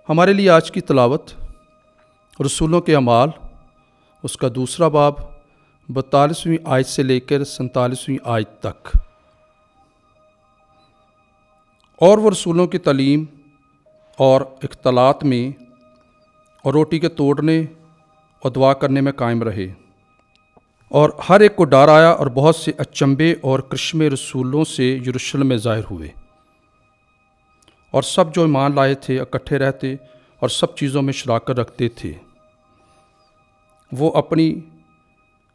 हमारे लिए आज की तिलावत रसूलों के अमाल उसका दूसरा बाब 42वीं आयत से लेकर 47वीं आयत तक। और वो रसूलों की तालीम और इख्तलात में और रोटी के तोड़ने और दुआ करने में कायम रहे, और हर एक को डर आया और बहुत से अचंभे और करिश्मे रसूलों से यरूशलेम में ज़ाहिर हुए। और सब जो ईमान लाए थे इकट्ठे रहते और सब चीज़ों में शराकत रखते थे। वो अपनी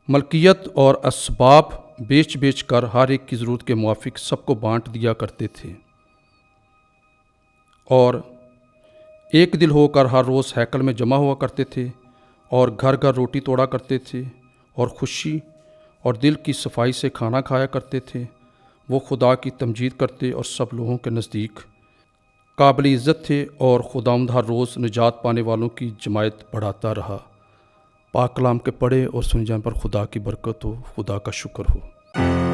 मलकियत और असबाब बेच बेच कर हर एक की ज़रूरत के मुआफिक सबको बांट दिया करते थे, और एक दिल होकर हर रोज़ हैकल में जमा हुआ करते थे और घर घर रोटी तोड़ा करते थे और खुशी और दिल की सफाई से खाना खाया करते थे। वो खुदा की तमजीद करते और सब लोगों के नज़दीक काबिल इज़्ज़त थे, और खुदावंद हर रोज़ निजात पाने वालों की जमायत बढ़ाता रहा। पाक कलाम के पढ़े और सुन जाने पर खुदा की बरकत हो, खुदा का शुक्र हो।